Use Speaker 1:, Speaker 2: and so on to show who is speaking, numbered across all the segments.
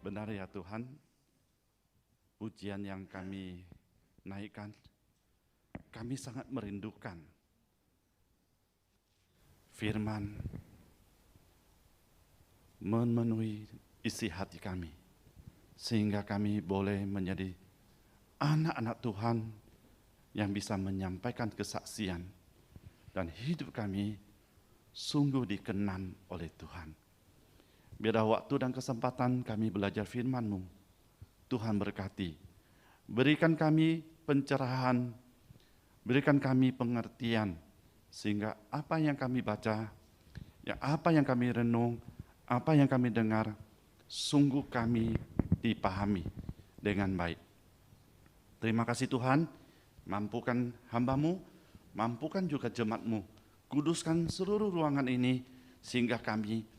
Speaker 1: Benar ya Tuhan, pujian yang kami naikkan, kami sangat merindukan firman memenuhi isi hati kami, sehingga kami boleh menjadi anak-anak Tuhan yang bisa menyampaikan kesaksian, dan hidup kami sungguh dikenan oleh Tuhan. Biarlah waktu dan kesempatan kami belajar firman-Mu, Tuhan berkati. Berikan kami pencerahan, berikan kami pengertian, sehingga apa yang kami baca, apa yang kami renung, apa yang kami dengar, sungguh kami dipahami dengan baik. Terima kasih Tuhan, mampukan hamba-Mu, mampukan juga jemaat-Mu, kuduskan seluruh ruangan ini, sehingga kami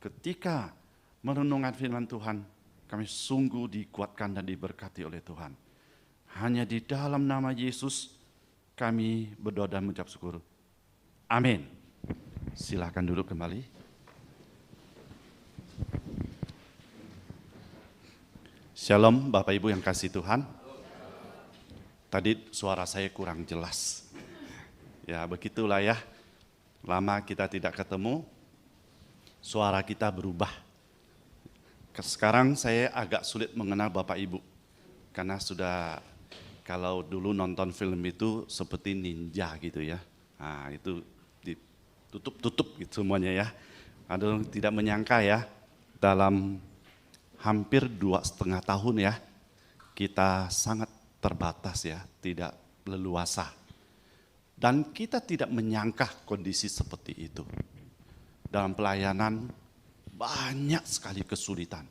Speaker 1: ketika merenungkan firman Tuhan, kami sungguh dikuatkan dan diberkati oleh Tuhan. Hanya di dalam nama Yesus kami berdoa dan mengucap syukur. Amin. Silakan duduk kembali. Shalom Bapak Ibu yang kasih Tuhan. Tadi suara saya kurang jelas. Ya begitulah ya, lama kita tidak ketemu, suara kita berubah. Sekarang saya agak sulit mengenal Bapak Ibu, karena sudah, kalau dulu nonton film itu seperti ninja gitu ya. Nah itu ditutup-tutup gitu semuanya ya. Aduh, tidak menyangka ya, dalam hampir 2,5 tahun ya, kita sangat terbatas ya, tidak leluasa. Dan kita tidak menyangka kondisi seperti itu. Dalam pelayanan banyak sekali kesulitan,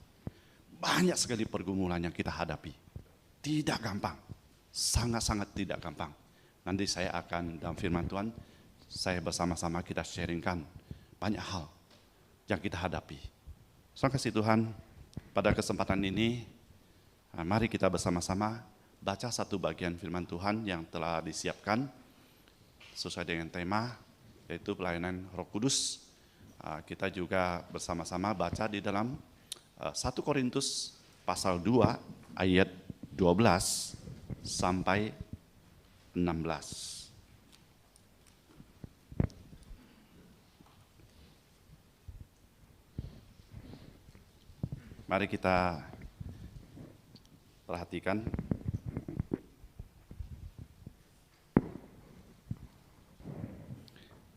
Speaker 1: banyak sekali pergumulan yang kita hadapi. Tidak gampang, sangat-sangat tidak gampang. Nanti saya akan dalam firman Tuhan, saya bersama-sama kita sharingkan banyak hal yang kita hadapi. Terima kasih Tuhan, pada kesempatan ini, mari kita bersama-sama baca satu bagian firman Tuhan yang telah disiapkan sesuai dengan tema, yaitu pelayanan Roh Kudus. Kita juga bersama-sama baca di dalam 1 Korintus pasal 2 ayat 12 sampai 16. Mari kita perhatikan.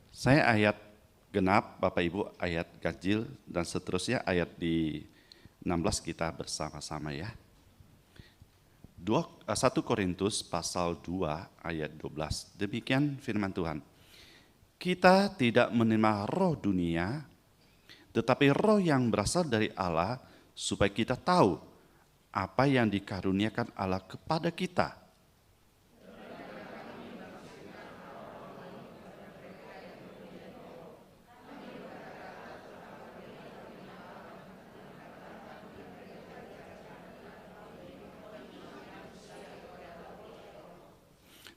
Speaker 1: Saya ayat genap, Bapak Ibu ayat ganjil, dan seterusnya ayat di 16 kita bersama-sama ya. 1 Korintus pasal 2 ayat 12, demikian firman Tuhan. Kita tidak menerima roh dunia, tetapi roh yang berasal dari Allah, supaya kita tahu apa yang dikaruniakan Allah kepada kita.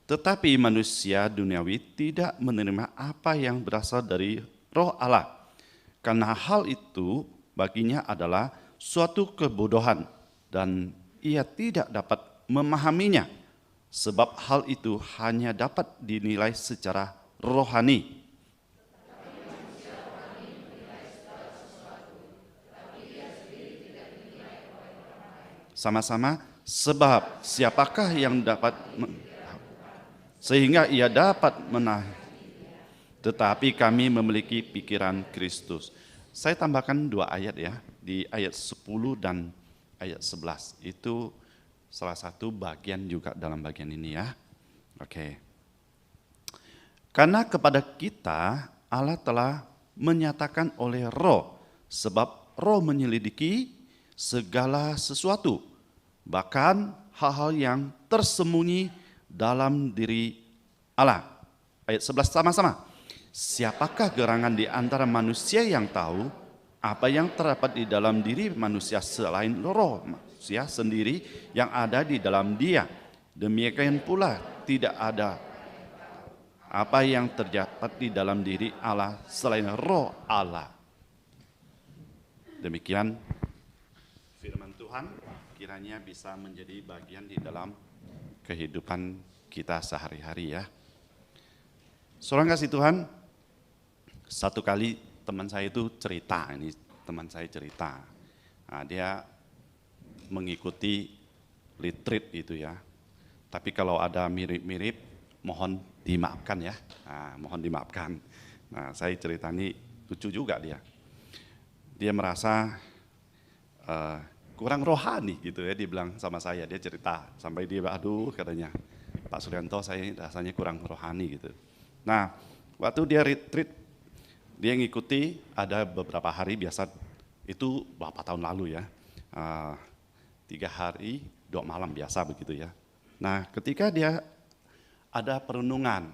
Speaker 1: Tetapi manusia duniawi tidak menerima apa yang berasal dari roh Allah, karena hal itu baginya adalah suatu kebodohan dan ia tidak dapat memahaminya, sebab hal itu hanya dapat dinilai secara rohani. Sama-sama, sebab siapakah yang dapat sehingga ia dapat menahan, tetapi kami memiliki pikiran Kristus. Saya tambahkan 2 ayat ya, di ayat 10 dan ayat 11. Itu salah satu bagian juga dalam bagian ini ya. Oke. Karena kepada kita Allah telah menyatakan oleh roh, sebab roh menyelidiki segala sesuatu, bahkan hal-hal yang tersembunyi dalam diri Allah. Ayat 11 sama-sama. Siapakah gerangan di antara manusia yang tahu apa yang terdapat di dalam diri manusia selain roh manusia sendiri yang ada di dalam dia? Demikian pula tidak ada apa yang terdapat di dalam diri Allah selain roh Allah. Demikian firman Tuhan. Tuhan kiranya bisa menjadi bagian di dalam kehidupan kita sehari-hari ya. Saudara kasih Tuhan, satu kali teman saya itu cerita, Nah, dia mengikuti retreat itu ya. Tapi kalau ada mirip-mirip, mohon dimaafkan ya. Mohon dimaafkan. Nah, saya cerita ini lucu juga dia. Dia merasa kurang rohani gitu ya, dia bilang sama saya, dia cerita sampai dia aduh katanya, Pak Suryanto saya rasanya kurang rohani gitu. Nah, waktu dia retreat, dia ngikuti ada beberapa hari biasa itu berapa tahun lalu ya, 3 hari 2 malam biasa begitu ya. Nah, ketika dia ada perenungan,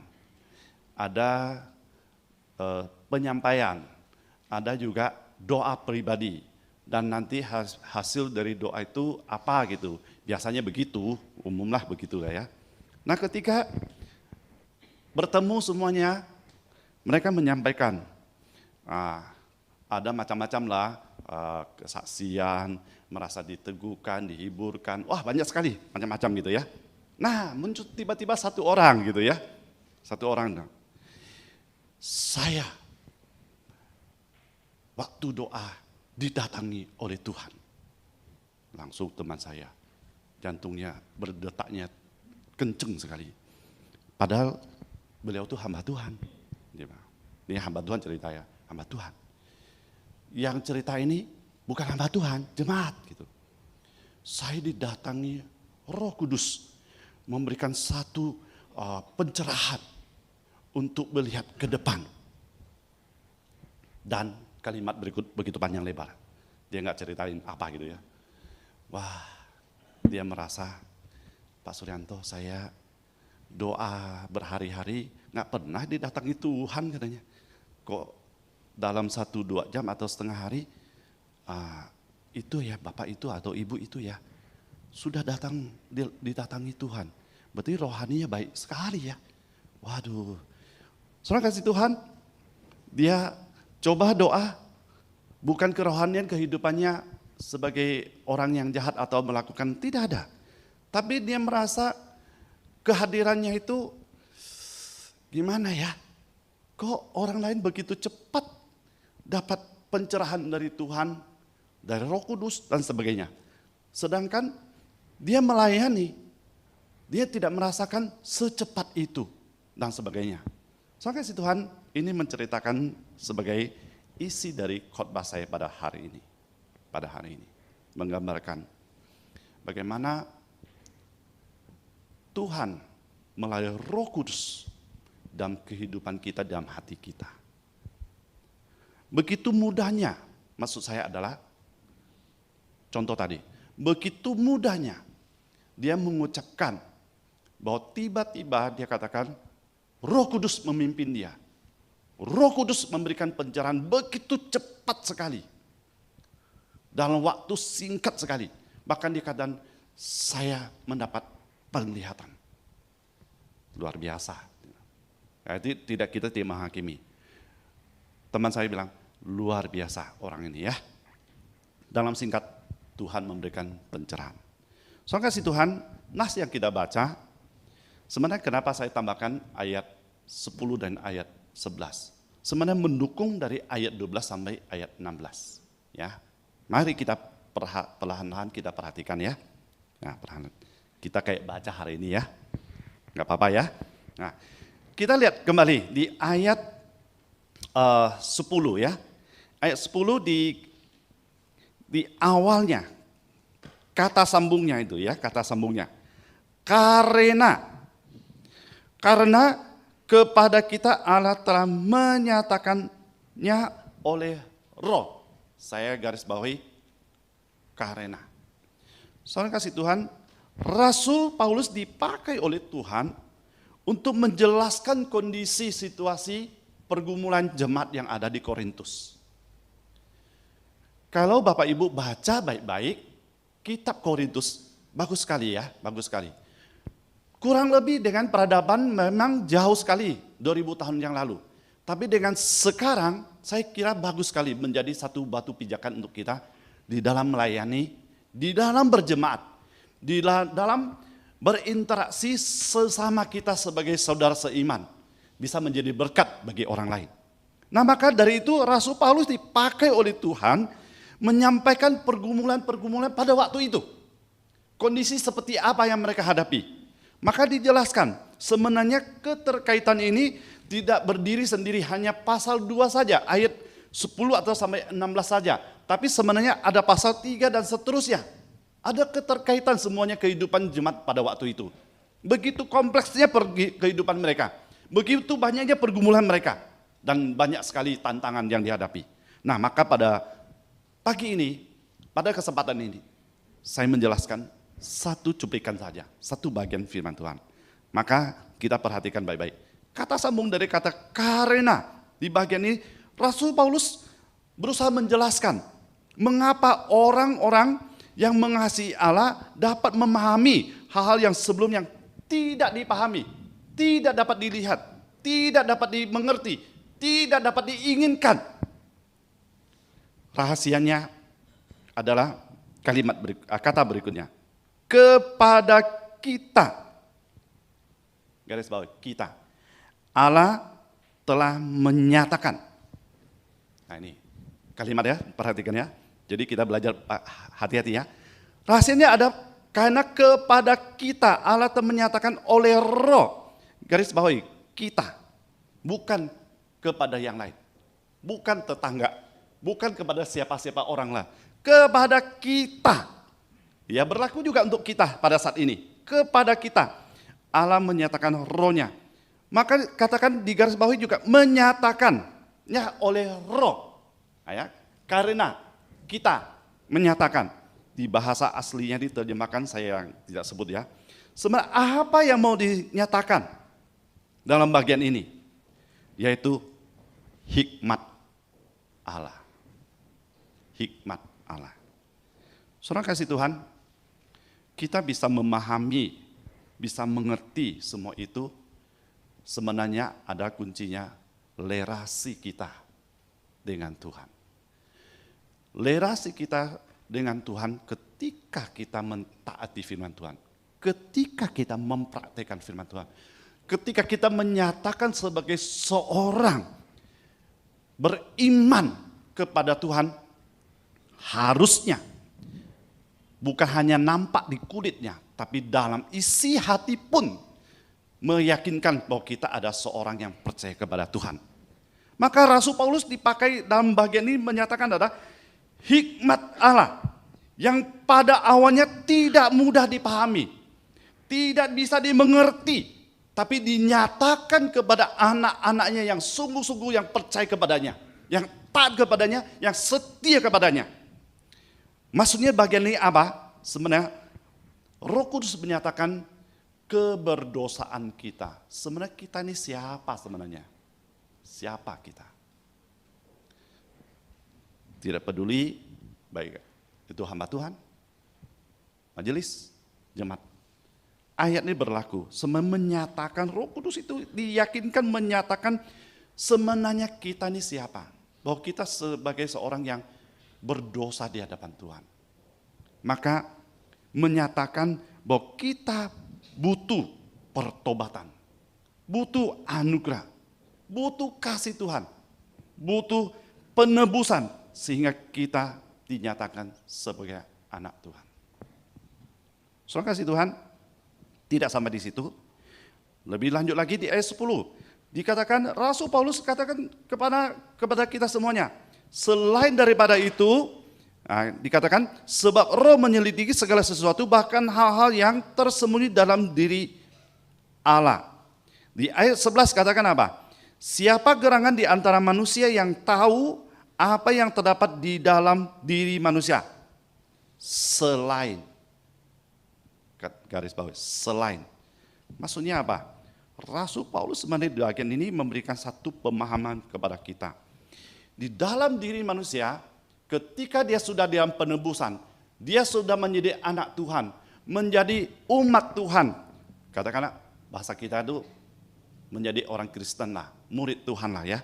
Speaker 1: ada penyampaian, ada juga doa pribadi. Dan nanti hasil dari doa itu apa gitu. Biasanya begitu, umumlah begitu ya. Nah ketika bertemu semuanya, mereka menyampaikan, ada macam-macam lah, kesaksian, merasa diteguhkan, dihiburkan, wah banyak sekali, macam-macam gitu ya. Nah muncul tiba-tiba satu orang gitu ya, saya waktu doa didatangi oleh Tuhan. Langsung teman saya, jantungnya berdetaknya kenceng sekali. Padahal beliau itu hamba Tuhan. Ini hamba Tuhan cerita ya, hamba Tuhan. Yang cerita ini bukan hamba Tuhan, jemaat gitu. Saya didatangi Roh Kudus memberikan satu pencerahan untuk melihat ke depan. Dan kalimat berikut begitu panjang lebar. Dia nggak ceritain apa gitu ya. Wah, dia merasa, Pak Suryanto saya doa berhari-hari nggak pernah didatangi Tuhan katanya. Kok dalam 1-2 jam atau setengah hari, itu ya Bapak itu atau Ibu itu ya, sudah didatangi Tuhan. Berarti rohaninya baik sekali ya. Waduh, saudara kasih Tuhan, dia coba doa, bukan kerohanian kehidupannya sebagai orang yang jahat atau melakukan, tidak ada. Tapi dia merasa kehadirannya itu gimana ya, kok orang lain begitu cepat dapat pencerahan dari Tuhan, dari Roh Kudus dan sebagainya. Sedangkan dia melayani, dia tidak merasakan secepat itu dan sebagainya. Soalnya si Tuhan ini menceritakan sebagai isi dari khotbah saya pada hari ini. Menggambarkan bagaimana Tuhan melalui Roh Kudus dalam kehidupan kita, dalam hati kita. Begitu mudahnya, maksud saya adalah contoh tadi, begitu mudahnya dia mengucapkan bahwa tiba-tiba dia katakan Roh Kudus memimpin dia. Roh Kudus memberikan pencerahan begitu cepat sekali. Dalam waktu singkat sekali. Bahkan dia katakan, saya mendapat penglihatan. Luar biasa. Itu kita tidak menghakimi. Teman saya bilang, luar biasa orang ini ya. Dalam singkat, Tuhan memberikan pencerahan. Soalnya kasih Tuhan, nas yang kita baca, sebenarnya kenapa saya tambahkan ayat 10 dan ayat 11. Sebenarnya mendukung dari ayat 12 sampai ayat 16. Ya, mari kita perlahan-lahan kita perhatikan ya. Nah, perlahan. Kita kayak baca hari ini ya. Nggak apa-apa ya. Nah, kita lihat kembali di ayat 10 ya. Ayat 10 di awalnya. Kata sambungnya itu ya, kata sambungnya. Karena kepada kita Allah telah menyatakannya oleh Roh. Saya garis bawahi karena. Soalnya kasih Tuhan, Rasul Paulus dipakai oleh Tuhan untuk menjelaskan kondisi situasi pergumulan jemaat yang ada di Korintus. Kalau Bapak Ibu baca baik-baik, kitab Korintus bagus sekali ya, bagus sekali. Kurang lebih dengan peradaban memang jauh sekali 2000 tahun yang lalu. Tapi dengan sekarang saya kira bagus sekali menjadi satu batu pijakan untuk kita di dalam melayani di dalam berjemaat, di dalam berinteraksi sesama kita sebagai saudara seiman, bisa menjadi berkat bagi orang lain. Nah maka dari itu Rasul Paulus dipakai oleh Tuhan menyampaikan pergumulan-pergumulan pada waktu itu. Kondisi seperti apa yang mereka hadapi. Maka dijelaskan sebenarnya keterkaitan ini tidak berdiri sendiri hanya pasal 2 saja, ayat 10 atau sampai 16 saja. Tapi sebenarnya ada pasal 3 dan seterusnya. Ada keterkaitan semuanya kehidupan jemaat pada waktu itu. Begitu kompleksnya kehidupan mereka. Begitu banyaknya pergumulan mereka. Dan banyak sekali tantangan yang dihadapi. Nah maka pada pagi ini, pada kesempatan ini, saya menjelaskan satu cuplikan saja, satu bagian firman Tuhan. Maka kita perhatikan baik-baik. Kata sambung dari kata karena di bagian ini Rasul Paulus berusaha menjelaskan mengapa orang-orang yang mengasihi Allah dapat memahami hal-hal yang sebelumnya tidak dipahami, tidak dapat dilihat, tidak dapat dimengerti, tidak dapat diinginkan. Rahasianya adalah kata berikutnya. Kepada kita, garis bawah, kita, Allah telah menyatakan. Nah ini kalimat ya, perhatikan ya. Jadi kita belajar hati-hati ya. Rahasianya ada karena kepada kita Allah telah menyatakan oleh Roh. Garis bawahi kita, bukan kepada yang lain, bukan tetangga, bukan kepada siapa-siapa orang lah, kepada kita. Ya berlaku juga untuk kita pada saat ini. Kepada kita Allah menyatakan Roh-Nya. Maka katakan di garis bawahi juga menyatakannya oleh Roh. Ya, karena kita menyatakan. Di bahasa aslinya diterjemahkan saya yang tidak sebut ya. Sebenarnya apa yang mau dinyatakan dalam bagian ini? Yaitu hikmat Allah. Hikmat Allah. Saudara kasih Tuhan, kita bisa memahami, bisa mengerti semua itu, sebenarnya ada kuncinya relasi kita dengan Tuhan. Relasi kita dengan Tuhan ketika kita mentaati firman Tuhan, ketika kita mempraktikkan firman Tuhan, ketika kita menyatakan sebagai seorang beriman kepada Tuhan, harusnya bukan hanya nampak di kulitnya, tapi dalam isi hati pun meyakinkan bahwa kita ada seorang yang percaya kepada Tuhan. Maka Rasul Paulus dipakai dalam bagian ini menyatakan ada hikmat Allah yang pada awalnya tidak mudah dipahami, tidak bisa dimengerti, tapi dinyatakan kepada anak-anaknya yang sungguh-sungguh yang percaya kepadanya, yang taat kepadanya, yang setia kepadanya. Maksudnya bagian ini apa? Sebenarnya Roh Kudus menyatakan keberdosaan kita. Sebenarnya kita ini siapa sebenarnya? Siapa kita? Tidak peduli baik itu hamba Tuhan, majelis, jemaat. Ayat ini berlaku. Sebenarnya menyatakan Roh Kudus itu diyakinkan menyatakan sebenarnya kita ini siapa? Bahwa kita sebagai seorang yang berdosa di hadapan Tuhan. Maka menyatakan bahwa kita butuh pertobatan, butuh anugerah, butuh kasih Tuhan, butuh penebusan sehingga kita dinyatakan sebagai anak Tuhan. Saudara kasih Tuhan, tidak sampai di situ. Lebih lanjut lagi di ayat 10. Dikatakan Rasul Paulus katakan kepada kita semuanya, selain daripada itu, dikatakan sebab Roh menyelidiki segala sesuatu bahkan hal-hal yang tersembunyi dalam diri Allah. Di ayat 11 katakan apa? Siapa gerangan di antara manusia yang tahu apa yang terdapat di dalam diri manusia? Selain. Garis bawah, selain. Maksudnya apa? Rasul Paulus sebenarnya di bagian ini memberikan satu pemahaman kepada kita. Di dalam diri manusia, ketika dia sudah dalam penebusan, dia sudah menjadi anak Tuhan, menjadi umat Tuhan. Katakanlah bahasa kita itu menjadi orang Kristen lah, murid Tuhan lah ya.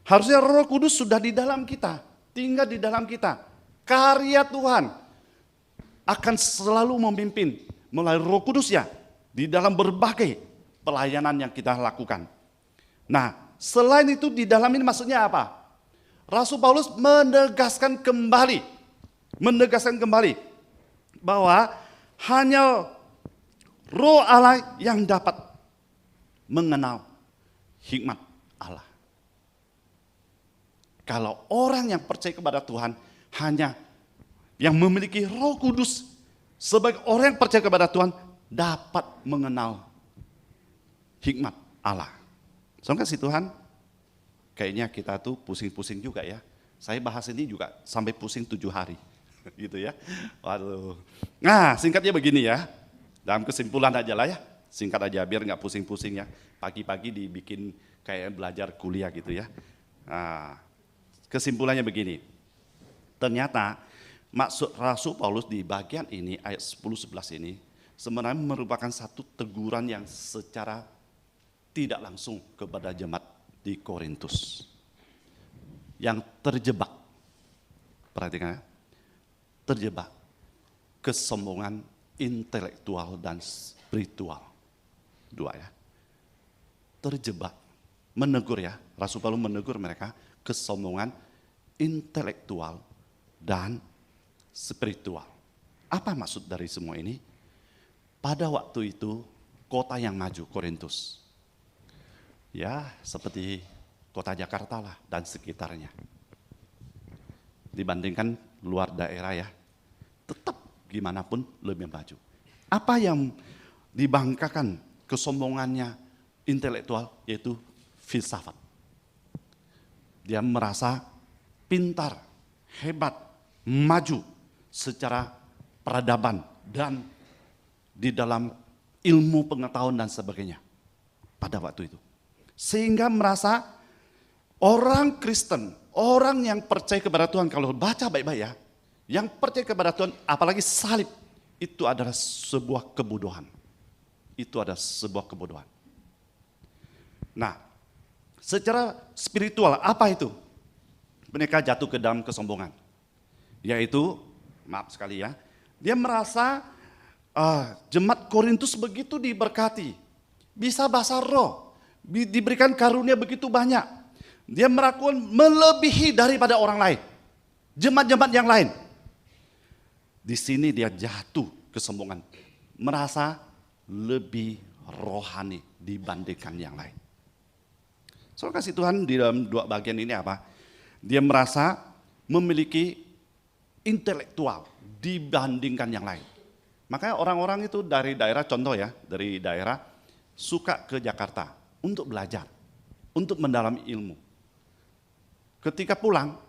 Speaker 1: Harusnya Roh Kudus sudah di dalam kita, tinggal di dalam kita. Karya Tuhan, akan selalu memimpin melalui Roh Kudus-Nya di dalam berbagai pelayanan yang kita lakukan. Nah, selain itu di dalam ini maksudnya apa? Rasul Paulus menegaskan kembali bahwa hanya Roh Allah yang dapat mengenal hikmat Allah. Kalau orang yang percaya kepada Tuhan hanya yang memiliki Roh Kudus sebagai orang yang percaya kepada Tuhan dapat mengenal hikmat Allah. Soalnya kasih Tuhan, kayaknya kita tuh pusing-pusing juga ya. Saya bahas ini juga sampai pusing 7 hari. Gitu ya. Waduh. Nah, singkatnya begini ya. Dalam kesimpulan aja lah ya. Singkat aja biar nggak pusing-pusing ya. Pagi-pagi dibikin kayak belajar kuliah gitu ya. Nah, kesimpulannya begini. Ternyata maksud Rasul Paulus di bagian ini ayat 10-11 ini sebenarnya merupakan satu teguran yang secara tidak langsung kepada jemaat di Korintus yang terjebak, perhatikan ya, terjebak kesombongan intelektual dan spiritual. Dua ya, terjebak, menegur ya, Rasul Paulus menegur mereka kesombongan intelektual dan spiritual. Apa maksud dari semua ini? Pada waktu itu kota yang maju, Korintus, ya seperti kota Jakarta lah dan sekitarnya. Dibandingkan luar daerah ya, tetap gimana pun lebih maju. Apa yang dibanggakan kesombongannya intelektual yaitu filsafat. Dia merasa pintar, hebat, maju secara peradaban dan di dalam ilmu pengetahuan dan sebagainya pada waktu itu. Sehingga merasa orang Kristen, orang yang percaya kepada Tuhan, kalau baca baik-baik ya, yang percaya kepada Tuhan, apalagi salib, itu adalah sebuah kebodohan. Itu adalah sebuah kebodohan. Nah, secara spiritual apa itu? Mereka jatuh ke dalam kesombongan. Yaitu, maaf sekali ya, dia merasa jemaat Korintus begitu diberkati, bisa bahasa roh, diberikan karunia begitu banyak. Dia melakukan melebihi daripada orang lain, jemaat-jemaat yang lain. Di sini dia jatuh kesombongan, merasa lebih rohani dibandingkan yang lain. So kasih Tuhan di dalam dua bagian ini apa? Dia merasa memiliki intelektual dibandingkan yang lain. Makanya orang-orang itu dari daerah, contoh ya, dari daerah suka ke Jakarta untuk belajar, untuk mendalami ilmu. Ketika pulang,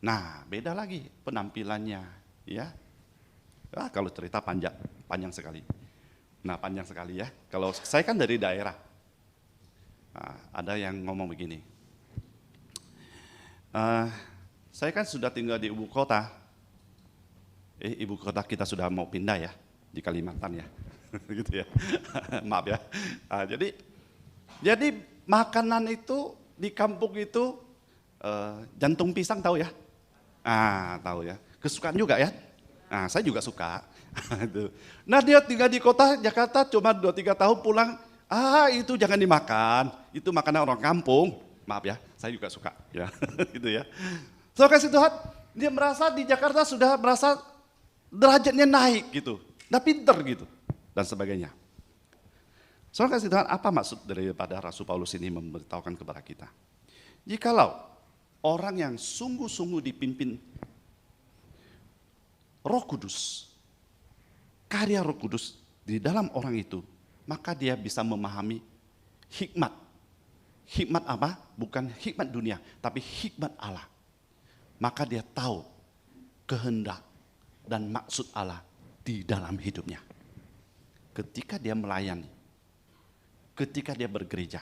Speaker 1: nah beda lagi penampilannya, ya. Kalau cerita panjang sekali. Nah panjang sekali ya. Kalau saya kan dari daerah, ada yang ngomong begini. Saya kan sudah tinggal di ibu kota. Ibu kota kita sudah mau pindah ya di Kalimantan ya, gitu ya. Maaf ya. Jadi makanan itu di kampung itu jantung pisang tahu ya? Tahu ya. Kesukaan juga ya. Saya juga suka. Nah dia tinggal di kota Jakarta cuma 2-3 tahun pulang. Itu jangan dimakan. Itu makanan orang kampung. Maaf ya, saya juga suka ya. Gitu ya. So kasih Tuhan, dia merasa di Jakarta sudah merasa derajatnya naik gitu. Udah pinter gitu dan sebagainya. So kasih Tuhan, apa maksud daripada Rasul Paulus ini memberitahukan kepada kita? Jikalau orang yang sungguh-sungguh dipimpin Roh Kudus, karya Roh Kudus di dalam orang itu, maka dia bisa memahami hikmat. Hikmat apa? Bukan hikmat dunia, tapi hikmat Allah. Maka dia tahu kehendak dan maksud Allah di dalam hidupnya. Ketika dia melayani, ketika dia bergereja,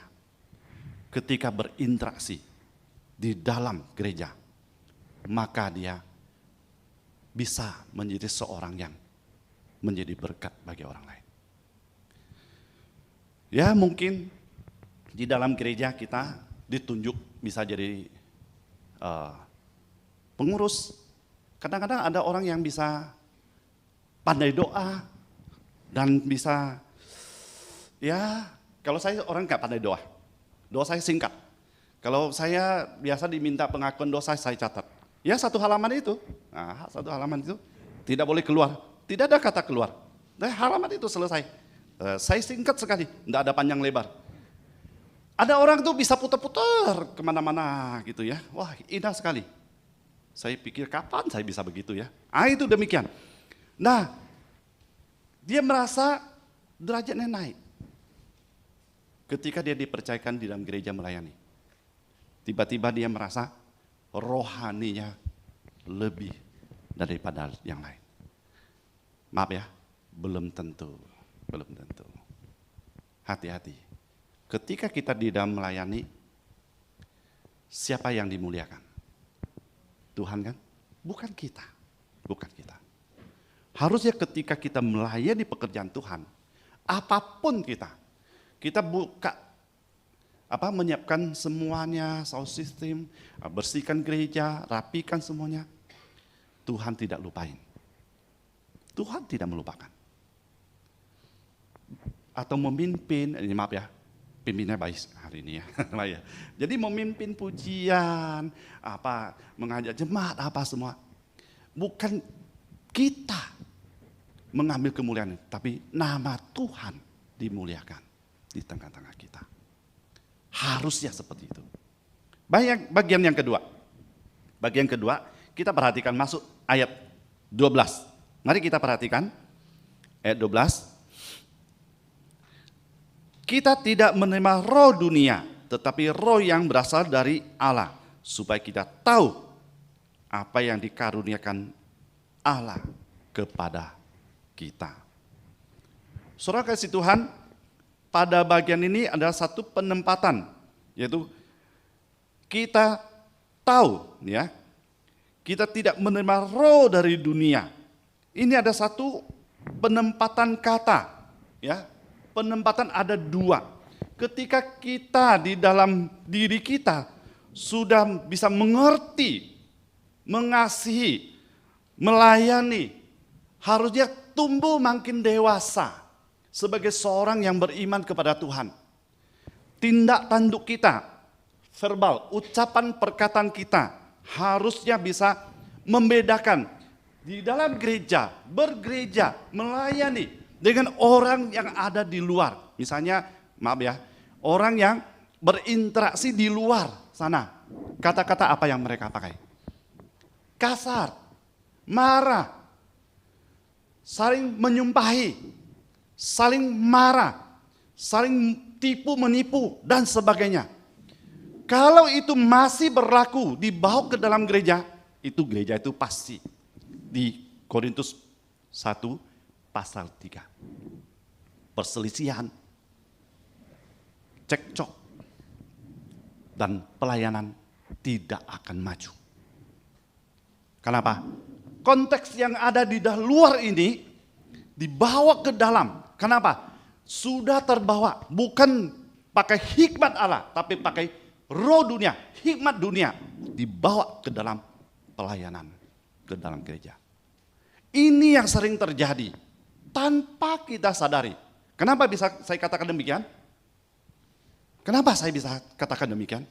Speaker 1: ketika berinteraksi di dalam gereja, maka dia bisa menjadi seorang yang menjadi berkat bagi orang lain. Ya mungkin di dalam gereja kita ditunjuk bisa jadi pengurus. Kadang-kadang ada orang yang bisa pandai doa, dan bisa, ya kalau saya orang nggak pandai doa. Doa saya singkat. Kalau saya biasa diminta pengakuan dosa, saya catat. Ya satu halaman itu, nah, satu halaman itu tidak boleh keluar. Tidak ada kata keluar. Nah, halaman itu selesai. Saya singkat sekali, tidak ada panjang lebar. Ada orang tuh bisa putar-putar kemana-mana gitu ya. Wah indah sekali. Saya pikir kapan saya bisa begitu ya. Itu demikian. Nah, dia merasa derajatnya naik. Ketika dia dipercayakan di dalam gereja melayani. Tiba-tiba dia merasa rohaninya lebih daripada yang lain. Maaf ya, belum tentu. Belum tentu. Hati-hati. Ketika kita di dalam melayani, siapa yang dimuliakan? Tuhan kan? Bukan kita. Bukan kita. Harusnya ketika kita melayani pekerjaan Tuhan, apapun kita buka, menyiapkan semuanya, sound system, bersihkan gereja, rapikan semuanya. Tuhan tidak lupain. Tuhan tidak melupakan. Atau memimpin, ini maaf ya, pimpinnya baik hari ini ya. Jadi memimpin pujian, mengajak jemaat, semua. Bukan kita mengambil kemuliaan, tapi nama Tuhan dimuliakan di tengah-tengah kita. Harusnya seperti itu. Bagian yang kedua. Bagian kedua, kita perhatikan masuk ayat 12. Mari kita perhatikan ayat 12. Kita tidak menerima roh dunia, tetapi roh yang berasal dari Allah, supaya kita tahu apa yang dikaruniakan Allah kepada kita. Saudara kasih Tuhan, pada bagian ini ada satu penempatan, yaitu kita tahu, ya, kita tidak menerima roh dari dunia. Ini ada satu penempatan kata, ya. Penempatan ada dua. Ketika kita di dalam diri kita sudah bisa mengerti, mengasihi, melayani, harusnya tumbuh makin dewasa sebagai seorang yang beriman kepada Tuhan. Tindak tanduk kita, verbal, ucapan perkataan kita harusnya bisa membedakan di dalam gereja, bergereja, melayani dengan orang yang ada di luar. Misalnya, maaf ya, orang yang berinteraksi di luar sana. Kata-kata apa yang mereka pakai? Kasar, marah, saling menyumpahi, saling marah, saling tipu menipu, dan sebagainya. Kalau itu masih berlaku dibawa ke dalam gereja itu pasti di Korintus 1 pasal 3. Perselisihan, cekcok, dan pelayanan tidak akan maju. Kenapa? Konteks yang ada di luar ini dibawa ke dalam. Kenapa? Sudah terbawa, bukan pakai hikmat Allah, tapi pakai roh dunia, hikmat dunia, dibawa ke dalam pelayanan, ke dalam gereja. Ini yang sering terjadi tanpa kita sadari. Kenapa bisa saya katakan demikian? Kenapa saya bisa katakan demikian?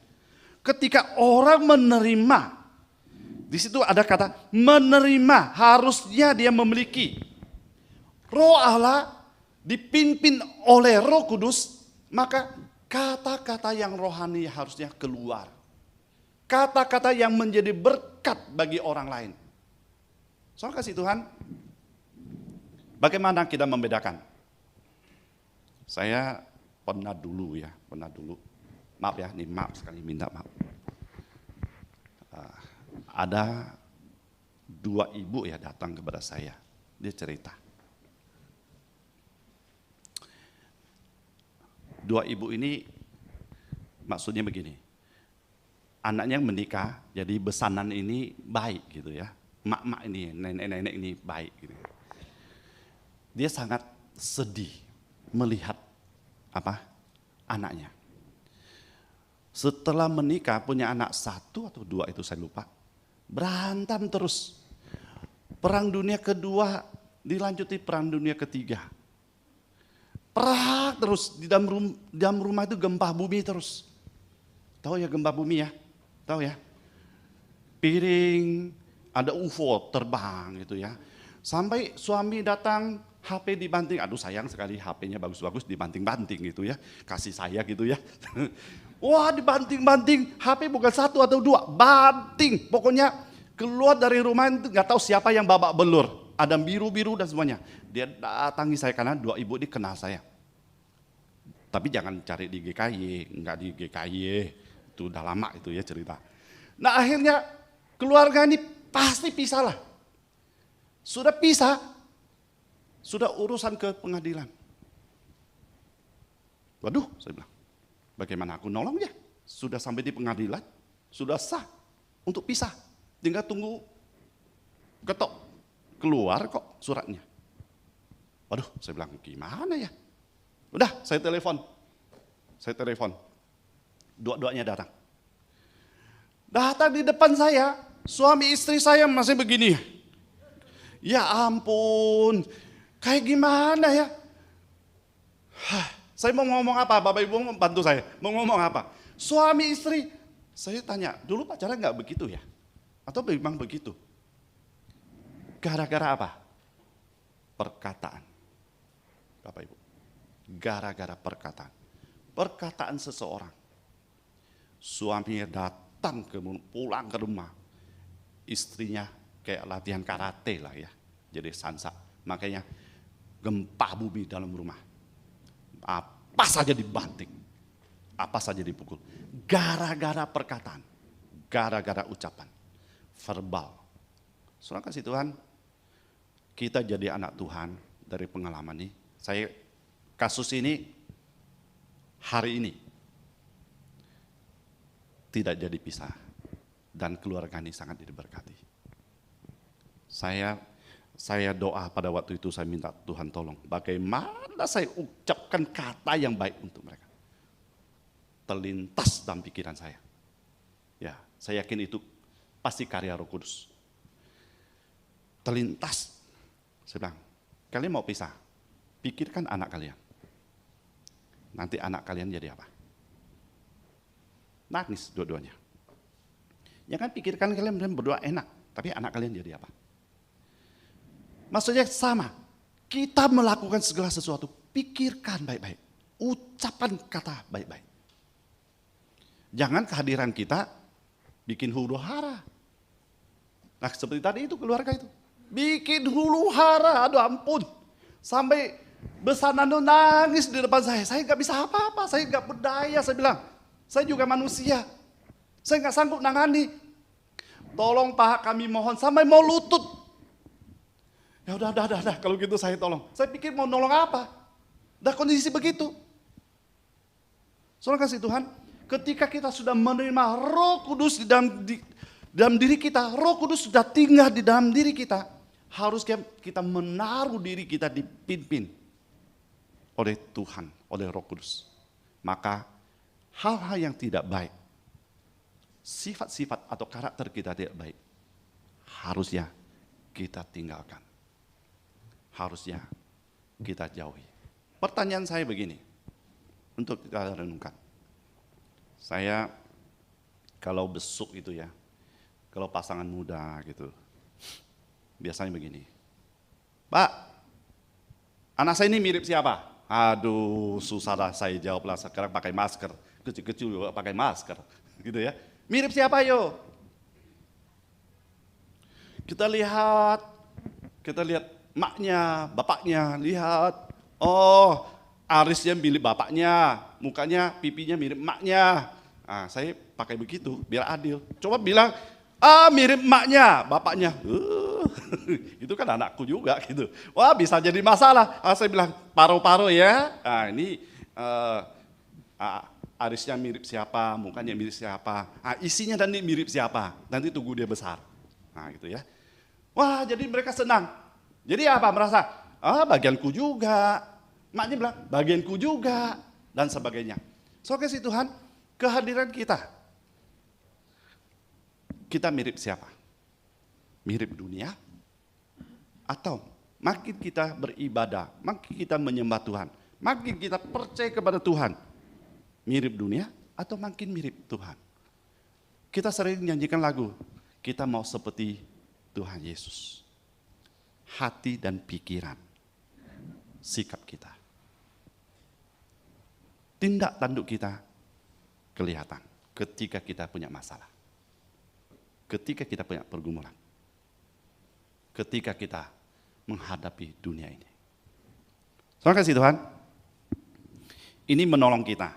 Speaker 1: Ketika orang menerima, di situ ada kata menerima, harusnya dia memiliki roh Allah, dipimpin oleh Roh Kudus, maka kata-kata yang rohani harusnya keluar. Kata-kata yang menjadi berkat bagi orang lain. Soal kasih Tuhan, bagaimana kita membedakan? Saya pernah dulu, maaf ya, ini maaf sekali, minta maaf. Ada dua ibu ya datang kepada saya, dia cerita. Dua ibu ini maksudnya begini, anaknya yang menikah, jadi besanan ini baik gitu ya, mak-mak ini, nenek-nenek ini baik gitu. Dia sangat sedih melihat anaknya. Setelah menikah punya anak 1 atau 2 itu saya lupa, berantem terus. Perang Dunia Kedua Dilanjuti Perang Dunia Ketiga. Perang terus, di dalam rumah itu gempa bumi terus. Tahu ya gempa bumi ya? Tahu ya? Piring, ada UFO terbang gitu ya. Sampai suami datang, HP dibanting. Aduh sayang sekali HP-nya bagus-bagus dibanting-banting gitu ya. Kasih saya gitu ya. Wah dibanting-banting, HP bukan 1 atau 2, banting. Pokoknya keluar dari rumah itu gak tahu siapa yang babak belur. Ada biru-biru dan semuanya. Dia datangi saya karena 2 ibu ini kenal saya. Tapi jangan cari di GKY, enggak di GKY. Itu udah lama itu ya cerita. Nah akhirnya keluarga ini pasti pisah lah. Sudah pisah, sudah urusan ke pengadilan. Waduh, saya bilang, bagaimana aku nolong ya? Sudah sampai di pengadilan, sudah sah untuk pisah. Tinggal tunggu ketok, keluar kok suratnya. Waduh, saya bilang gimana ya? Udah, saya telepon. Dua-duanya datang. Datang di depan saya, suami istri saya masih begini. Ya ampun, kayak gimana ya? Saya mau ngomong apa? Bapak Ibu mau bantu saya. Mau ngomong apa? Suami istri, saya tanya, dulu pacaran nggak begitu ya? Atau memang begitu? Gara-gara apa? Perkataan. Bapak Ibu, gara-gara perkataan. Perkataan seseorang. Suaminya datang pulang ke rumah, istrinya kayak latihan karate lah ya, jadi sansa. Makanya gempa bumi dalam rumah. Apa saja dibanting, apa saja dipukul. Gara-gara perkataan, gara-gara ucapan, verbal. Saudara kasih Tuhan, kita jadi anak Tuhan dari pengalaman ini. Saya kasus ini hari ini tidak jadi pisah dan keluarga ini sangat diberkati. Saya doa pada waktu itu, saya minta Tuhan tolong bagaimana saya ucapkan kata yang baik untuk mereka. Terlintas dalam pikiran saya. Ya, saya yakin itu pasti karya Roh Kudus. Terlintas. Saya bilang, kalian mau pisah? Pikirkan anak kalian. Nanti anak kalian jadi apa? Nangis dua-duanya. Jangan pikirkan kalian berdua enak, tapi anak kalian jadi apa? Maksudnya sama, kita melakukan segala sesuatu, pikirkan baik-baik, ucapan kata baik-baik. Jangan kehadiran kita bikin huru hara. Nah seperti tadi itu keluarga itu, bikin huru hara, aduh ampun. Sampai besanano nangis di depan saya gak bisa apa-apa, saya gak berdaya, saya bilang. Saya juga manusia, saya gak sanggup nangani. Tolong Pak, kami mohon, sampai mau lutut. Ya udah, kalau gitu saya tolong. Saya pikir mau nolong apa? Udah kondisi begitu. Saudara kasih Tuhan, ketika kita sudah menerima Roh Kudus di dalam diri kita, Roh Kudus sudah tinggal di dalam diri kita, harus kita menaruh diri kita dipimpin oleh Tuhan, oleh Roh Kudus. Maka hal-hal yang tidak baik, sifat-sifat atau karakter kita tidak baik, harusnya kita tinggalkan. Harusnya kita jauhi. Pertanyaan saya begini, untuk kita renungkan. Saya kalau besuk itu ya, kalau pasangan muda gitu, biasanya begini. Pak, anak saya ini mirip siapa? Aduh, susah lah saya jawab lah, sekarang pakai masker. Kecil-kecil juga pakai masker, gitu ya. Mirip siapa yo? Kita lihat maknya, bapaknya, lihat. Oh, arisnya mirip bapaknya, mukanya, pipinya mirip maknya. Nah, saya pakai begitu, biar adil. Coba bilang, mirip maknya, bapaknya. Itu kan anakku juga gitu. Wah bisa jadi masalah. Saya bilang, paru-paru ya. Nah ini arisnya mirip siapa, mukanya mirip siapa. Isinya nanti mirip siapa, nanti tunggu dia besar. Nah gitu ya. Wah jadi mereka senang. Jadi apa? Merasa, bagianku juga. Maknya bilang, bagianku juga. Dan sebagainya. So kasih Tuhan, kehadiran kita mirip siapa? Mirip dunia? Atau makin kita beribadah, makin kita menyembah Tuhan, makin kita percaya kepada Tuhan, mirip dunia atau makin mirip Tuhan. Kita sering nyanyikan lagu, kita mau seperti Tuhan Yesus. Hati dan pikiran, sikap kita, tindak tanduk kita kelihatan ketika kita punya masalah, ketika kita punya pergumulan, ketika kita menghadapi dunia ini. Terima kasih Tuhan. Ini menolong kita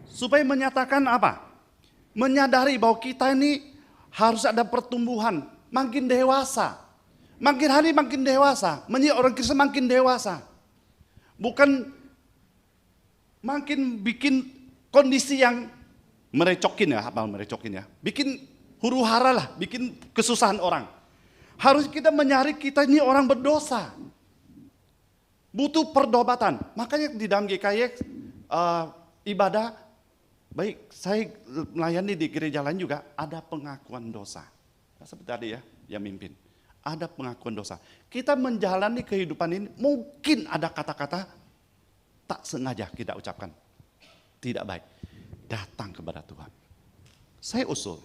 Speaker 1: supaya menyatakan apa? Menyadari bahwa kita ini harus ada pertumbuhan, makin dewasa. Makin hari makin dewasa, menjadi orang Kristen makin dewasa. Bukan makin bikin kondisi yang merecokin ya, apa merecokin ya. Bikin huru hara lah, bikin kesusahan orang. Harus kita menyadari kita ini orang berdosa. Butuh perdobatan. Makanya di dalam GKY ibadah, baik saya melayani di gereja lain juga ada pengakuan dosa. Seperti tadi ya, yang mimpin. Ada pengakuan dosa. Kita menjalani kehidupan ini mungkin ada kata-kata tak sengaja kita ucapkan. Tidak baik. Datang kepada Tuhan. Saya usul.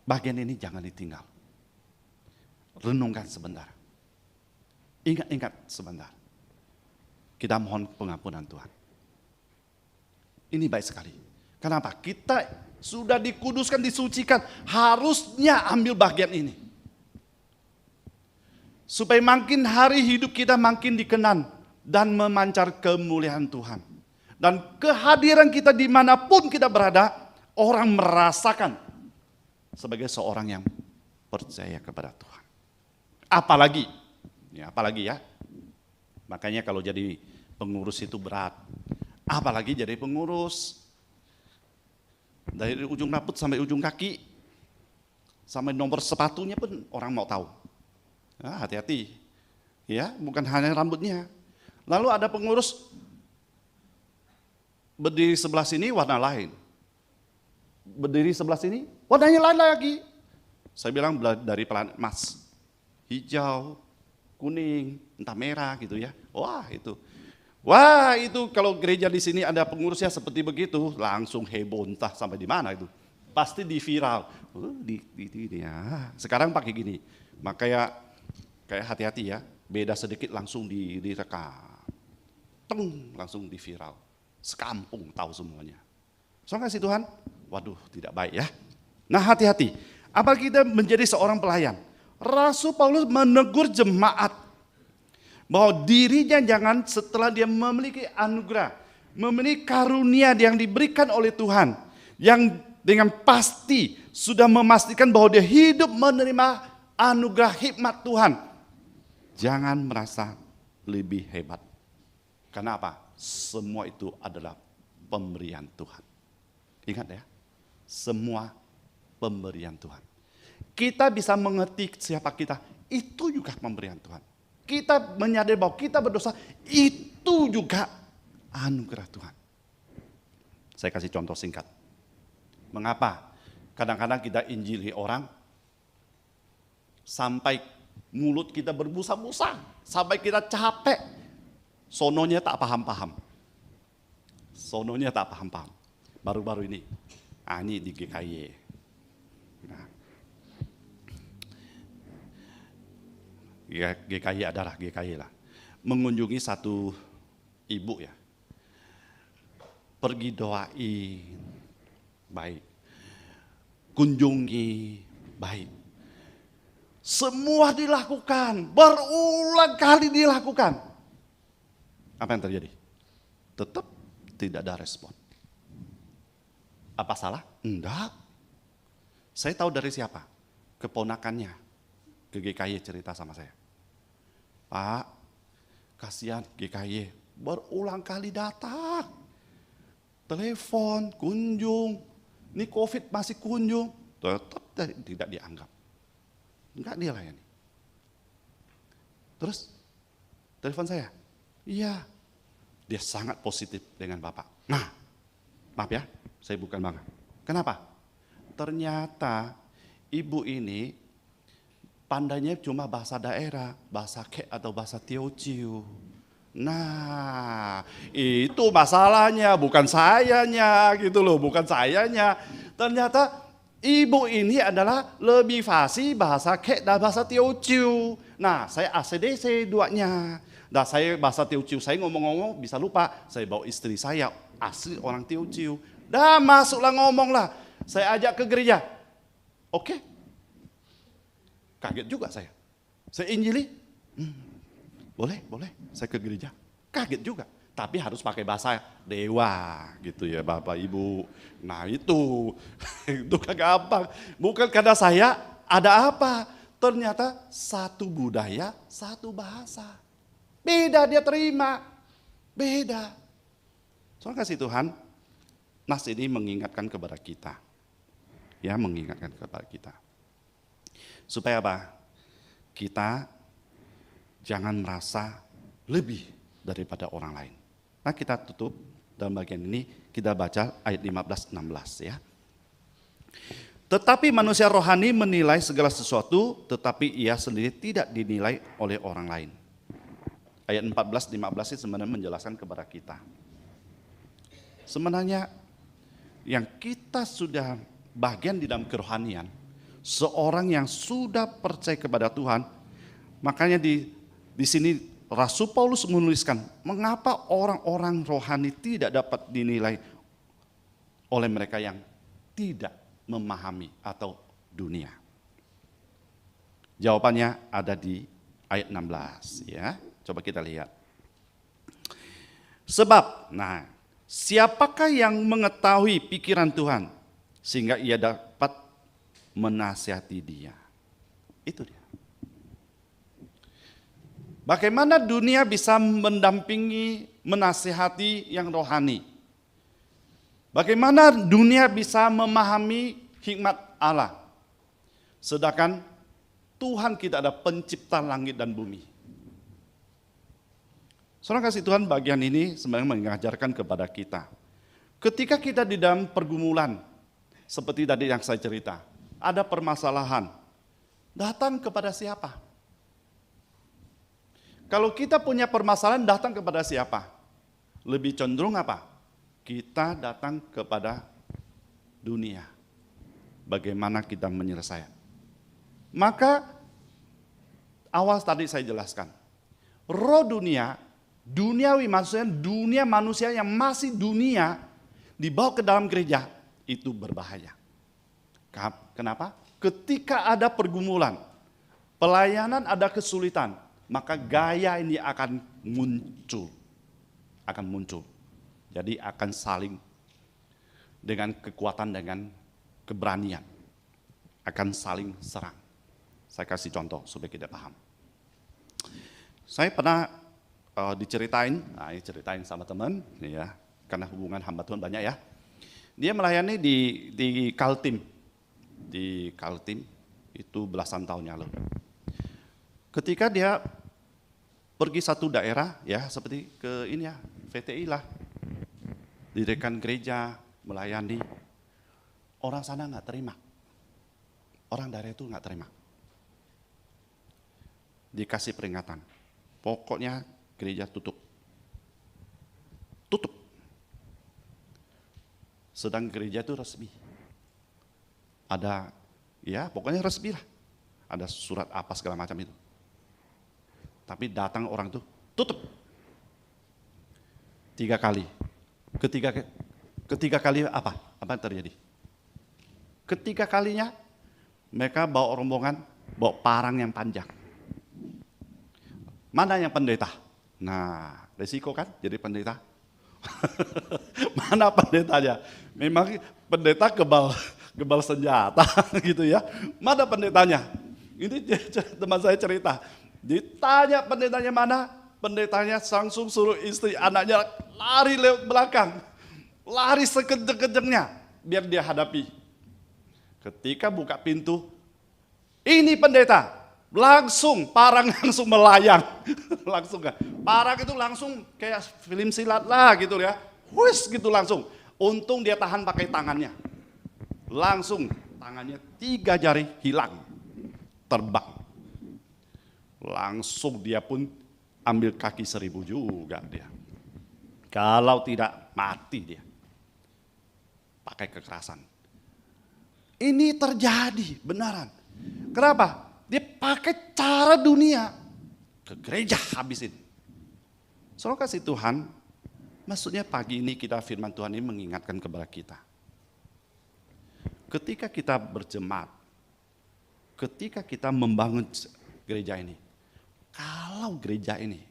Speaker 1: Bagian ini jangan ditinggal. Renungkan sebentar. Ingat-ingat sebentar. Kita mohon pengampunan Tuhan. Ini baik sekali. Kenapa? Kita sudah dikuduskan, disucikan. Harusnya ambil bagian ini. Supaya makin hari hidup kita makin dikenan dan memancar kemuliaan Tuhan. Dan kehadiran kita dimanapun kita berada, orang merasakan sebagai seorang yang percaya kepada Tuhan. Apalagi ya, makanya kalau jadi pengurus itu berat. Apalagi jadi pengurus, dari ujung rambut sampai ujung kaki, sampai nomor sepatunya pun orang mau tahu. Hati-hati, ya, bukan hanya rambutnya. Lalu ada pengurus berdiri sebelah sini warna lain, berdiri sebelah sini warnanya lain lagi. Saya bilang dari planet Mars, hijau, kuning, entah merah gitu ya. Wah itu kalau gereja di sini ada pengurusnya seperti begitu, langsung heboh entah sampai di mana itu. Pasti di viral. Sekarang pakai gini, makanya kayak hati-hati ya, beda sedikit langsung direkam. Langsung di viral. Sekampung tahu semuanya. Soalnya kasih Tuhan, waduh tidak baik ya. Nah hati-hati, apalagi kita menjadi seorang pelayan. Rasul Paulus menegur jemaat bahwa dirinya jangan setelah dia memiliki anugerah, memiliki karunia yang diberikan oleh Tuhan, yang dengan pasti sudah memastikan bahwa dia hidup menerima anugerah hikmat Tuhan. Jangan merasa lebih hebat. Karena apa? Semua itu adalah pemberian Tuhan. Ingat ya, semua pemberian Tuhan. Kita bisa mengerti siapa kita, itu juga pemberian Tuhan. Kita menyadari bahwa kita berdosa, itu juga anugerah Tuhan. Saya kasih contoh singkat. Mengapa? Kadang-kadang kita injili orang, sampai mulut kita berbusa-busa, sampai kita capek, sononya tak paham-paham. Baru-baru ini, ini di GKY. Nah, GKY adalah GKY lah. Mengunjungi satu ibu ya, pergi doain, baik. Kunjungi, baik. Semua dilakukan, berulang kali dilakukan. Apa yang terjadi? Tetap tidak ada respon. Apa salah? Enggak. Saya tahu dari siapa? Keponakannya ke GKY cerita sama saya. Pak, kasihan GKY, berulang kali datang. Telepon, kunjung. Ini COVID masih kunjung. Tetap tidak dianggap. Enggak dilayani. Terus telepon saya. Iya. Dia sangat positif dengan Bapak. Nah, maaf ya, saya bukan bangga. Kenapa? Ternyata ibu ini Pandainya cuma bahasa daerah, bahasa Kek atau bahasa Teochew. Nah, itu masalahnya, bukan sayanya gitu loh, bukan sayanya. Ternyata ibu ini adalah lebih fasih bahasa Kek dan bahasa Teochew. Nah, saya ACDC duanya. Nah, saya bahasa Teochew, saya ngomong-ngomong bisa lupa. Saya bawa istri saya, asli orang Teochew. Dah masuklah ngomong lah. Saya ajak ke gereja. Oke. Kaget juga saya. Saya injili. Boleh, saya ke gereja. Kaget juga. Tapi harus pakai bahasa dewa gitu ya Bapak Ibu. Nah itu kan gampang. Bukan karena saya ada apa. Ternyata satu budaya, satu bahasa. Beda dia terima. Beda. Soalnya kasih Tuhan, nas ini mengingatkan kepada kita. Ya mengingatkan kepada kita. Supaya apa? Kita jangan merasa lebih daripada orang lain. Nah kita tutup dalam bagian ini, kita baca ayat 15-16 ya. Tetapi manusia rohani menilai segala sesuatu, tetapi ia sendiri tidak dinilai oleh orang lain. Ayat 14-15 ini sebenarnya menjelaskan kepada kita. Sebenarnya yang kita sudah bagian di dalam kerohanian, seorang yang sudah percaya kepada Tuhan, makanya di sini Rasul Paulus menuliskan, mengapa orang-orang rohani tidak dapat dinilai oleh mereka yang tidak memahami atau dunia. Jawabannya ada di ayat 16 ya. Coba kita lihat. Sebab, siapakah yang mengetahui pikiran Tuhan sehingga ia dapat menasihati dia? Itu dia. Bagaimana dunia bisa mendampingi, menasihati yang rohani? Bagaimana dunia bisa memahami hikmat Allah? Sedangkan Tuhan kita ada pencipta langit dan bumi. Saudara kasih Tuhan, bagian ini sebenarnya mengajarkan kepada kita. Ketika kita di dalam pergumulan, seperti tadi yang saya cerita, ada permasalahan, datang kepada siapa? Kalau kita punya permasalahan, datang kepada siapa? Lebih cenderung apa? Kita datang kepada dunia. Bagaimana kita menyelesaikan? Maka awal tadi saya jelaskan. Roh dunia, duniawi maksudnya dunia manusia yang masih dunia dibawa ke dalam gereja, itu berbahaya. Kenapa? Ketika ada pergumulan, pelayanan ada kesulitan, maka gaya ini akan muncul. Jadi akan saling dengan kekuatan, dengan keberanian. Akan saling serang. Saya kasih contoh supaya kita paham. Saya pernah diceritain sama teman, ya, karena hubungan hamba Tuhan banyak ya. Dia melayani di Kaltim. Di Kaltim itu belasan tahun yang lalu. Ketika dia pergi satu daerah, ya seperti ke ini ya, VTI lah, dirikan gereja, melayani, orang sana nggak terima, orang daerah itu nggak terima, dikasih peringatan, pokoknya gereja tutup, sedang gereja itu resmi, ada, ya pokoknya resmi lah, ada surat apa segala macam itu. Tapi datang orang itu tutup 3 kali. Ketiga kali apa? Apa yang terjadi? Ketiga kalinya mereka bawa rombongan, bawa parang yang panjang. Mana yang pendeta? Nah, resiko kan jadi pendeta. Mana pendetanya? Memang pendeta gebal senjata gitu ya. Mana pendetanya? Ini teman saya cerita. Ditanya pendetanya mana, pendetanya langsung suruh istri anaknya lari lewat belakang. Lari sekejeng-kejengnya biar dia hadapi. Ketika buka pintu, ini pendeta. Langsung parang langsung melayang. Langsung kan. Parang itu langsung kayak film silat lah gitu ya. Huis gitu langsung. Untung dia tahan pakai tangannya. Langsung tangannya 3 jari hilang. Terbang. langsung dia pun ambil kaki 1.000 juga dia. Kalau tidak mati dia. Pakai kekerasan. Ini terjadi benaran. Kenapa? Dia pakai cara dunia. Ke gereja habisin. Saudara kasih Tuhan, maksudnya pagi ini kita firman Tuhan ini mengingatkan kepada kita. Ketika kita berjemaat, ketika kita membangun gereja ini, kalau gereja ini,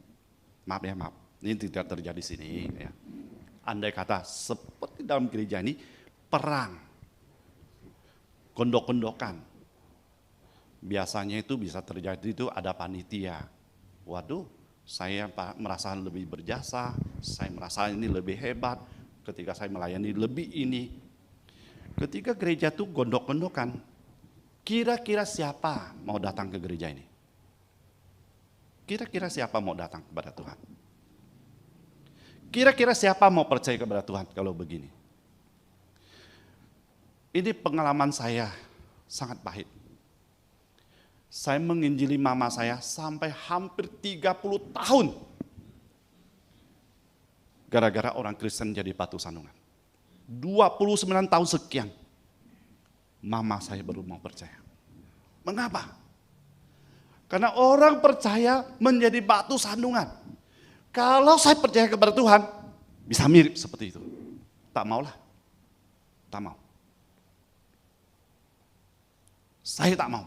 Speaker 1: maaf, ini tidak terjadi di sini ya. Andai kata seperti dalam gereja ini perang, gondok-gondokan, biasanya itu bisa terjadi itu ada panitia. Waduh, saya merasa lebih berjasa, saya merasa ini lebih hebat, ketika saya melayani lebih ini. Ketika gereja itu gondok-gondokan, kira-kira siapa mau datang ke gereja ini? Kira-kira siapa mau datang kepada Tuhan? Kira-kira siapa mau percaya kepada Tuhan kalau begini? Ini pengalaman saya sangat pahit. Saya menginjili mama saya sampai hampir 30 tahun. Gara-gara orang Kristen jadi batu sandungan. 29 tahun sekian. Mama saya baru mau percaya. Mengapa? Karena orang percaya menjadi batu sandungan. Kalau saya percaya kepada Tuhan, bisa mirip seperti itu. Tak maulah. Tak mau. Saya tak mau.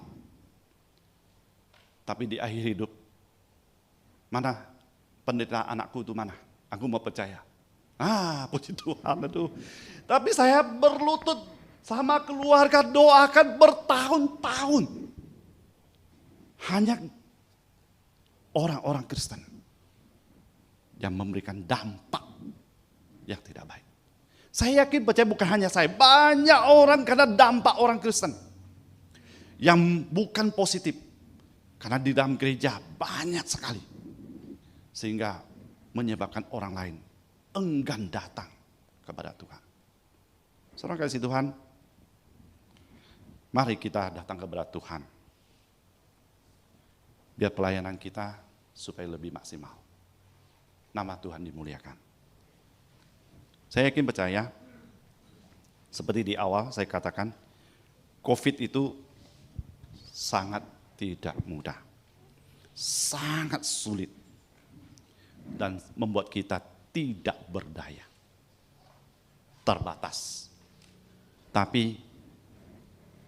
Speaker 1: Tapi di akhir hidup, mana pendeta anakku itu mana? Aku mau percaya. Puji Tuhan itu. Tapi saya berlutut sama keluarga doakan bertahun-tahun. Hanya orang-orang Kristen yang memberikan dampak yang tidak baik. Saya yakin percaya bukan hanya saya, banyak orang karena dampak orang Kristen yang bukan positif. Karena di dalam gereja banyak sekali. Sehingga menyebabkan orang lain enggan datang kepada Tuhan. Saudara kasih Tuhan, mari kita datang kepada Tuhan. Biar pelayanan kita supaya lebih maksimal. Nama Tuhan dimuliakan. Saya yakin percaya, seperti di awal saya katakan, COVID itu sangat tidak mudah. Sangat sulit. Dan membuat kita tidak berdaya. Terbatas. Tapi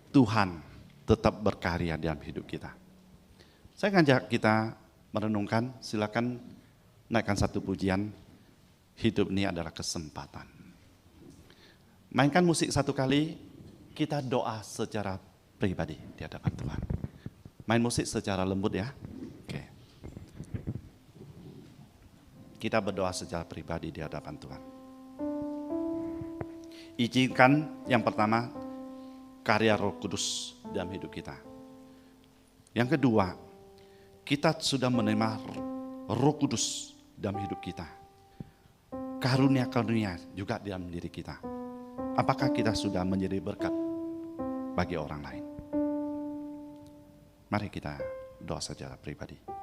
Speaker 1: Tuhan tetap berkarya dalam hidup kita. Saya ngajak kita merenungkan, silakan naikkan satu pujian. Hidup ini adalah kesempatan. Mainkan musik satu kali, kita doa secara pribadi di hadapan Tuhan. Main musik secara lembut ya. Oke. Kita berdoa secara pribadi di hadapan Tuhan. Izinkan yang pertama, karya Roh Kudus dalam hidup kita. Yang kedua, kita sudah menerima Roh Kudus dalam hidup kita. Karunia-karunia juga dalam diri kita. Apakah kita sudah menjadi berkat bagi orang lain? Mari kita doa secara pribadi.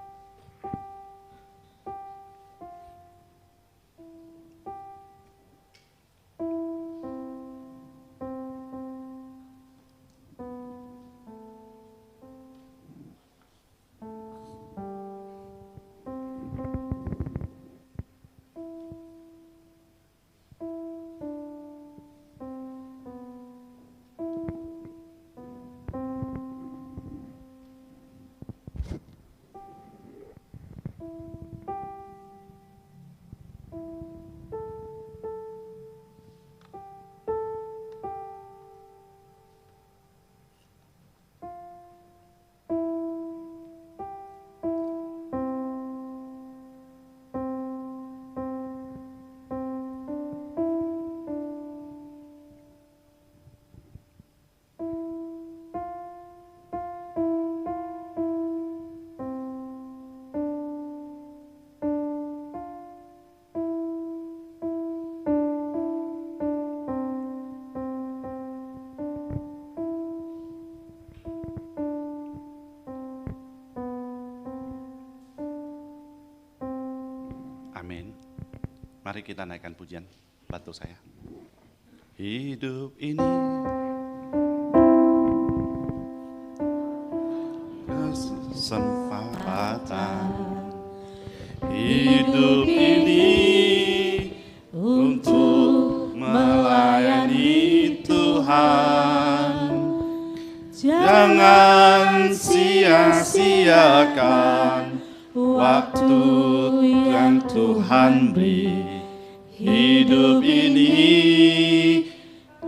Speaker 1: Mari kita naikkan pujian, bantu saya. Hidup ini kesempatan, hidup ini untuk melayani Tuhan. Jangan sia-siakan waktu yang Tuhan beri. Hidup ini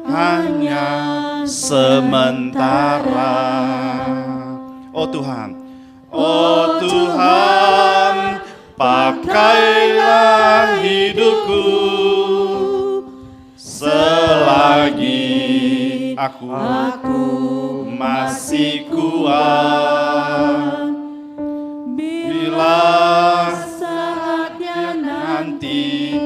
Speaker 1: hanya sementara. Oh Tuhan, oh Tuhan, pakailah hidupku selagi aku masih kuat. Bila saatnya nanti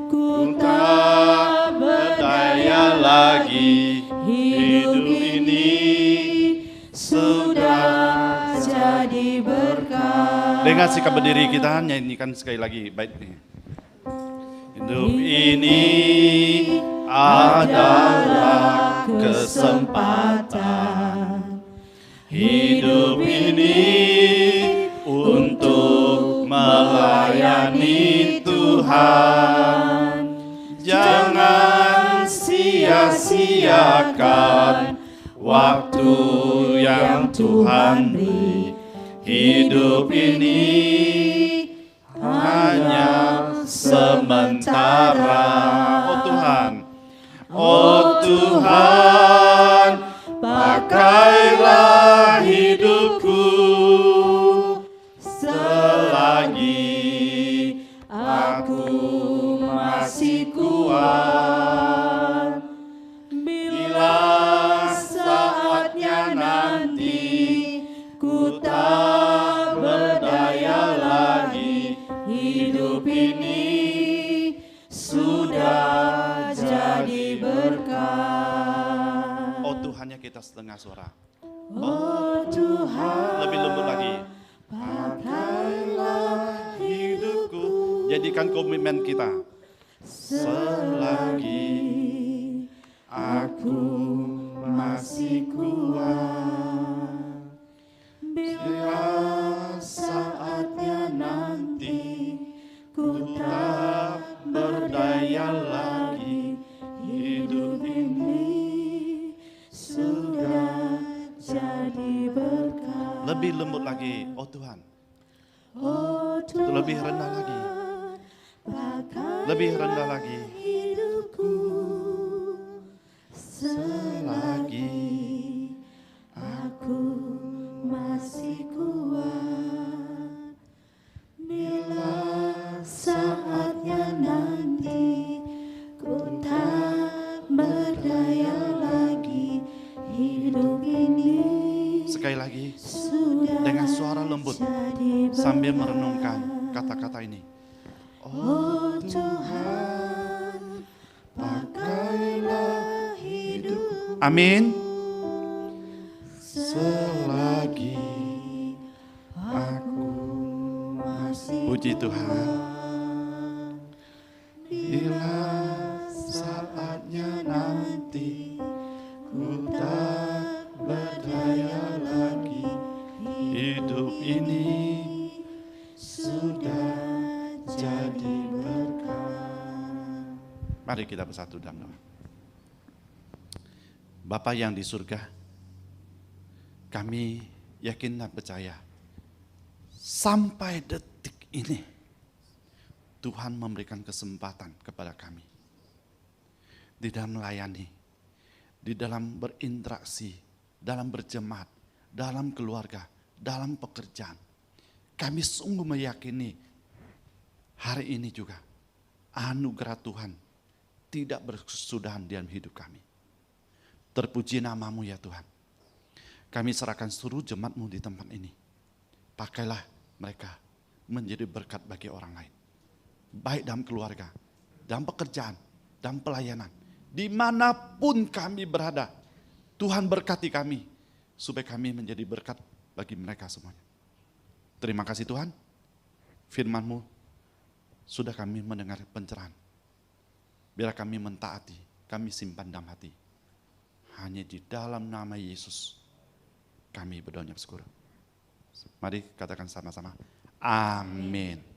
Speaker 1: ku tak berdaya lagi, hidup ini sudah jadi berkat. Dengan sikap berdiri kita nyanyikan sekali lagi bait ini. Hidup ini adalah kesempatan, hidup ini untuk melayani Tuhan. Jangan sia-siakan waktu yang Tuhan beri. Hidup ini hanya sementara. Oh Tuhan, oh Tuhan, pakailah hidupku selagi aku masih kuat. Bila saatnya nanti ku tak berdaya lagi, hidup ini sudah jadi berkat. Oh Tuhannya kita setengah suara. Oh Tuhan, lebih lembut lagi. Pakailah hidupku, jadikan komitmen kita. Selagi aku masih kuat, bila saatnya nanti ku tak berdaya lagi, hidup ini sudah jadi berkat. Lebih lembut lagi, oh Tuhan. Oh Tuhan, lebih rendah lagi. Lebih rendah lagi. Hidupku selagi aku masih kuat, bila saatnya nanti ku tak berdaya lagi, hidup ini. Sekali lagi dengan suara lembut sambil merenungkan kata-kata ini. Oh Tuhan, pakailah hidupku. Amin. Selagi aku masih puji Tuhan. Bila saatnya nanti ku tak berdaya lagi, hidup ini sudah jadi berkat. Mari kita bersatu dalam doa. Bapa yang di surga, kami yakin dan percaya sampai detik ini Tuhan memberikan kesempatan kepada kami di dalam melayani, di dalam berinteraksi, dalam berjemaat, dalam keluarga, dalam pekerjaan. Kami sungguh meyakini hari ini juga anugerah Tuhan tidak berkesudahan dalam hidup kami. Terpuji namamu ya Tuhan. Kami serahkan seluruh jemaat-Mu di tempat ini. Pakailah mereka menjadi berkat bagi orang lain. Baik dalam keluarga, dalam pekerjaan, dalam pelayanan. Dimanapun kami berada, Tuhan berkati kami. Supaya kami menjadi berkat bagi mereka semuanya. Terima kasih Tuhan. Firman-Mu sudah kami mendengar pencerahan. Biar kami mentaati, kami simpan dalam hati. Hanya di dalam nama Yesus kami berdoa bersyukur. Mari katakan sama-sama. Amin.